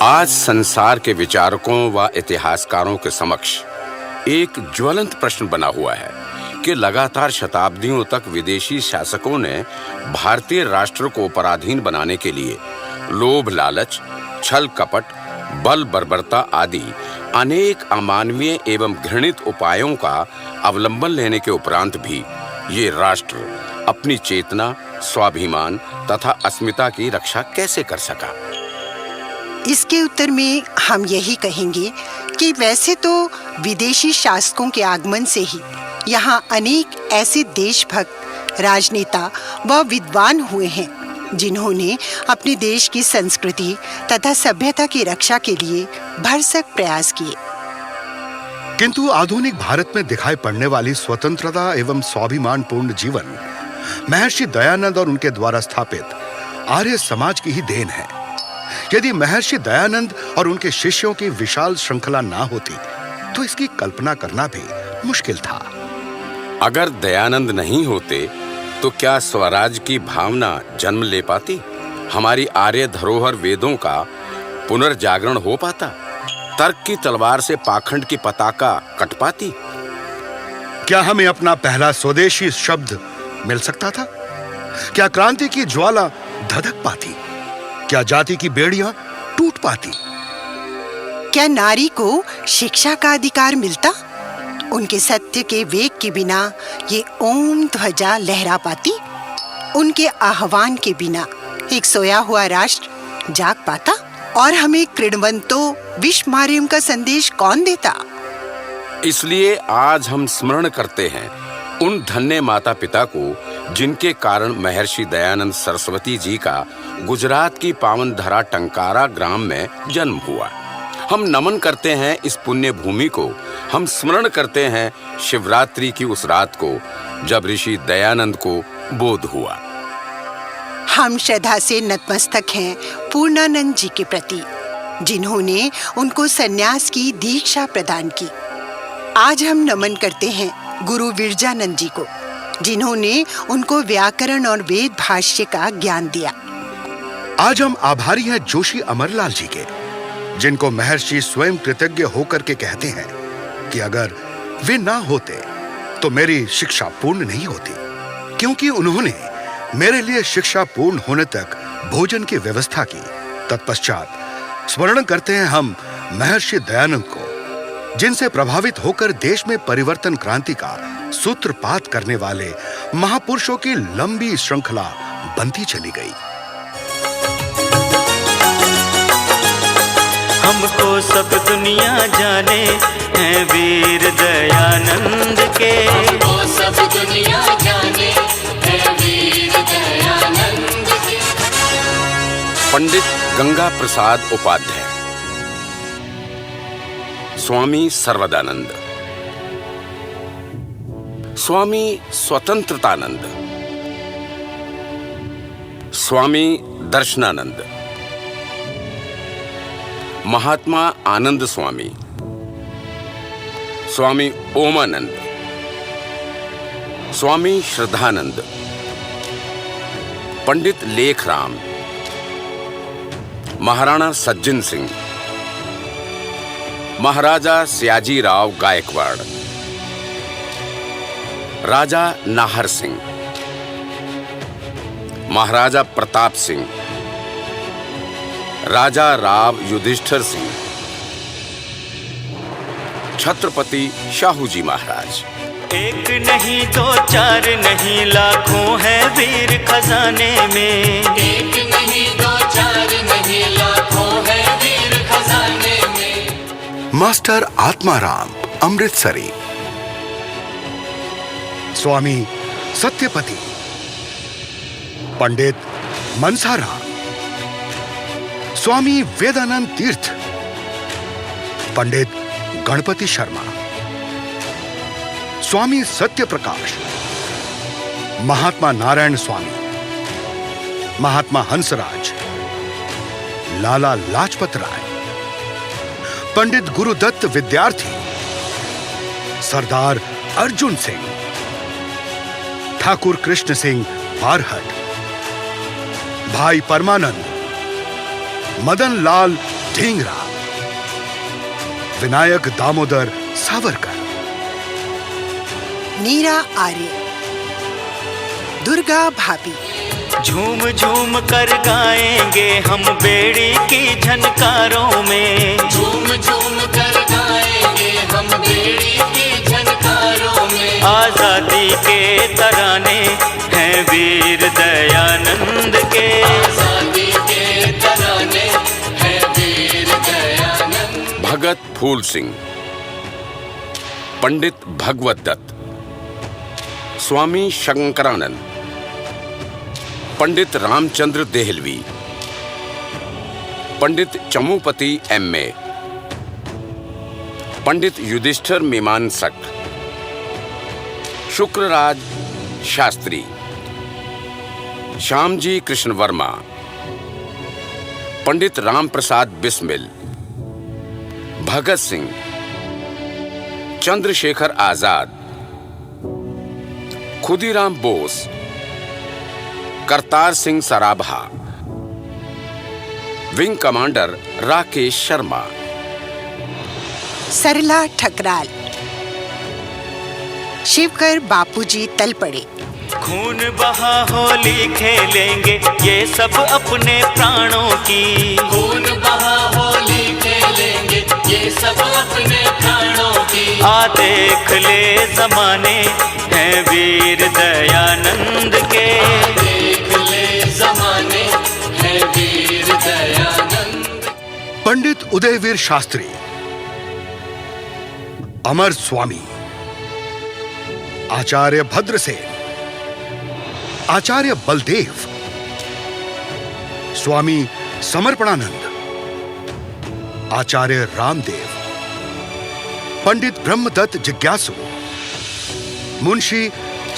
आज संसार के विचारकों व इतिहासकारों के समक्ष एक ज्वलंत प्रश्न बना हुआ है कि लगातार शताब्दियों तक विदेशी शासकों ने भारतीय राष्ट्र को पराधीन बनाने के लिए लोभ लालच, छल कपट, बल बर्बरता आदि अनेक अमानवीय एवं घृणित उपायों का अवलंबन लेने के उपरांत भी ये राष्ट्र अपनी चेतना, स्वाभिमान तथा अस्मिता की रक्षा कैसे कर सका। इसके उत्तर में हम यही कहेंगे कि वैसे तो विदेशी शासकों के आगमन से ही यहाँ अनेक ऐसे देशभक्त राजनेता व विद्वान हुए हैं जिन्होंने अपने देश की संस्कृति तथा सभ्यता की रक्षा के लिए भरसक प्रयास किए। किंतु आधुनिक भारत में दिखाई पड़ने वाली स्वतंत्रता एवं स्वाभिमान पूर्ण जीवन महर्षि दयानंद और उनके द्वारा स्थापित आर्य समाज की ही देन है। यदि महर्षि दयानंद और उनके शिष्यों की विशाल श्रृंखला ना होती तो इसकी कल्पना करना भी मुश्किल था। अगर दयानंद नहीं होते तो क्या स्वराज की भावना जन्म ले पाती? हमारी आर्य धरोहर वेदों का पुनर्जागरण हो पाता? तर्क की तलवार से पाखंड की पताका कट पाती? क्या हमें अपना पहला स्वदेशी शब्द मिल सकता था? क्या क्रांति की ज्वाला धधक पाती? क्या जाति की बेड़ियां टूट पाती? क्या नारी को शिक्षा का अधिकार मिलता? उनके सत्य के वेग के बिना ये ओम ध्वजा लहरा पाती? उनके आह्वान के बिना एक सोया हुआ राष्ट्र जाग पाता? और हमें कृणवंतो विश्वमार्यम का संदेश कौन देता? इसलिए आज हम स्मरण करते हैं उन धन्य माता पिता को जिनके कारण महर्षि दयानंद सरस्वती जी का गुजरात की पावन धरा टंकारा ग्राम में जन्म हुआ। हम नमन करते हैं इस पुण्य भूमि को। हम स्मरण करते हैं शिवरात्रि की उस रात को जब ऋषि दयानंद को बोध हुआ। हम श्रद्धा से नतमस्तक हैं पूर्णानंद जी के प्रति जिन्होंने उनको सन्यास की दीक्षा प्रदान की। आज हम नमन करते हैं गुरु विरजानंद जी को जिन्होंने उनको व्याकरण और वेद भाष्य का ज्ञान दिया। आज हम आभारी हैं जोशी अमरलाल जी के जिनको महर्षि स्वयं कृतज्ञ होकर के कहते हैं कि अगर वे ना होते तो मेरी शिक्षा पूर्ण नहीं होती, क्योंकि उन्होंने मेरे लिए शिक्षा पूर्ण होने तक भोजन की व्यवस्था की। तत्पश्चात स्मरण करते हैं हम महर्षि दयानंद को जिनसे प्रभावित होकर देश में परिवर्तन क्रांति का सूत्रपात करने वाले महापुरुषों की लंबी श्रृंखला बनती चली गई। हमको सब दुनिया जाने हैं वीर दयानंद के। हमको सब दुनिया जाने हैं वीर दयानंद के। पंडित गंगा प्रसाद उपाध्याय, स्वामी सर्वदानंद, स्वामी स्वतंत्रतानंद, स्वामी दर्शनानंद, महात्मा आनंद स्वामी, स्वामी ओमानंद, स्वामी श्रद्धानंद, पंडित लेखराम, महाराणा सज्जन सिंह, महाराजा सयाजीराव गायकवाड़, राजा नाहर सिंह, महाराजा प्रताप सिंह, राजा राव युधिष्ठिर सिंह, छत्रपति शाहू जी महाराज। एक नहीं दो चार नहीं लाखों है वीर खजाने में। एक नहीं दो चार नहीं लाखों है वीर खजाने में। मास्टर आत्माराम अमृतसरी, स्वामी सत्यपति, पंडित मनसाराम, स्वामी वेदानंद तीर्थ, पंडित गणपति शर्मा, स्वामी सत्यप्रकाश, महात्मा नारायण स्वामी, महात्मा हंसराज, लाला लाजपत राय, पंडित गुरुदत्त विद्यार्थी, सरदार अर्जुन सिंह, ठाकुर कृष्ण सिंह बारहट, भाई परमानंद, मदन लाल ढींगरा, विनायक दामोदर सावरकर, नीरा आर्य, दुर्गा भाभी। झूम झूम कर गाएंगे हम बेड़ी की झनकारों में, झूम झूम कर गाएंगे हम बेड़ी की झनकारों में। आजादी के तराने हैं वीर दयानंद के, आजादी के तराने हैं वीर दयानंद। भगत फूल सिंह, पंडित भगवत दत्त, स्वामी शंकरानंद, पंडित रामचंद्र देहलवी, पंडित चमुपति एम.ए., पंडित युधिष्ठिर मीमांसक, शुक्रराज शास्त्री, श्यामजी कृष्ण वर्मा, पंडित राम प्रसाद बिस्मिल, भगत सिंह, चंद्रशेखर आजाद, खुदीराम बोस, करतार सिंह सराभा, विंग कमांडर राकेश शर्मा, सरला ठकराल, शिवकर बापूजी तलपड़े। खून बहा होली खेलेंगे ये सब अपने प्राणों की, खून बहा होली खेलेंगे ये सब अपने प्राणों की। आ देख ले जमाने हैं वीर दयानंद के, देख ले जमाने हैं वीर दयानंद। पंडित उदयवीर शास्त्री, अमर स्वामी, आचार्य भद्रसेन, आचार्य बलदेव, स्वामी समर्पणानंद, आचार्य रामदेव, पंडित ब्रह्मदत्त जिज्ञासु, Munshi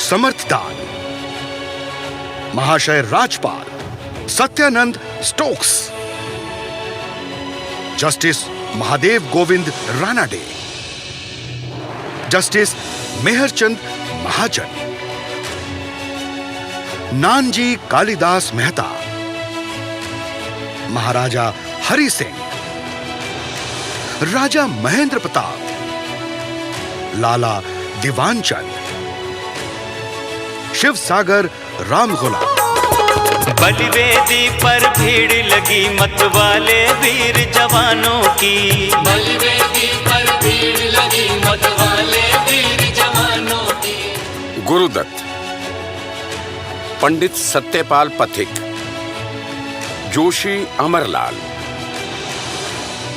Samarthdan, Mahashay Rajpal Satyanand Stokes, justice Mahadev Govind Ranade, justice Meharchand Mahajan, Nanji Kalidas Mehta, Maharaja Hari Singh, Raja Mahendra Pratap, Lala Diwan Chand, Shiv Sagar Ram Gulam. बलिवेदी पर भीड़ लगी मत वाले वीर जवानों की, बलिवेदी पर भीड़ लगी मत वाले वीर जवानों की। गुरुदत्त, पंडित सत्यपाल पथिक, जोशी अमरलाल,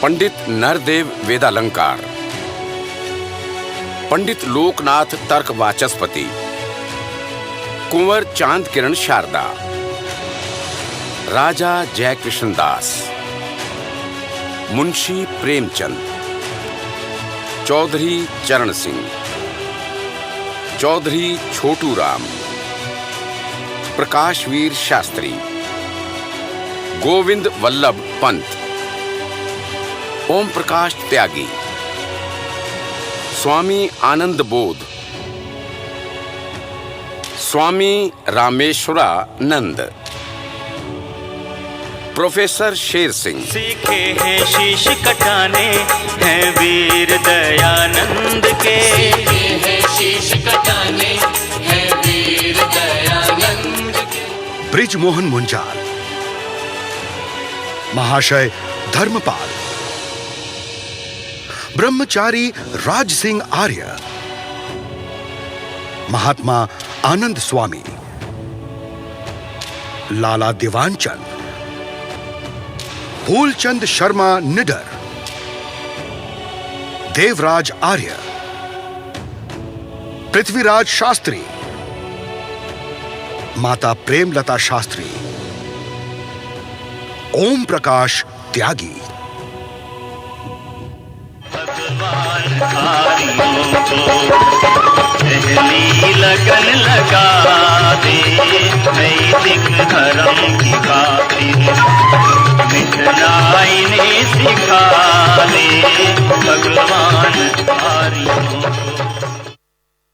पंडित नरदेव वेदालंकार, पंडित लोकनाथ तर्क वाचस्पति, कुंवर चांद किरण शारदा, राजा जयकृष्ण दास, मुंशी प्रेमचंद, चौधरी चरण सिंह, चौधरी छोटू राम, प्रकाशवीर शास्त्री, गोविंद वल्लभ पंत, ओम प्रकाश त्यागी, स्वामी आनंद बोध, स्वामी रामेश्वरानंद, प्रोफेसर शेर सिंह। सीखे हैं शीश कटाने हैं वीर दयानंद के, सीखे हैं शीश कटाने हैं वीर दयानंद के। ब्रिजमोहन मुंजाल, महाशय धर्मपाल, ब्रह्मचारी राज सिंह आर्य, महात्मा आनंद स्वामी, लाला दीवान चंद, फूलचंद शर्मा निडर, देवराज आर्य, पृथ्वीराज शास्त्री, माता प्रेमलता शास्त्री, ओम प्रकाश त्यागी। पहली लगन लगा दे नई दिख धर्म की खातिर, मिटना इन्हें सिखा दे भगवान तारियों को।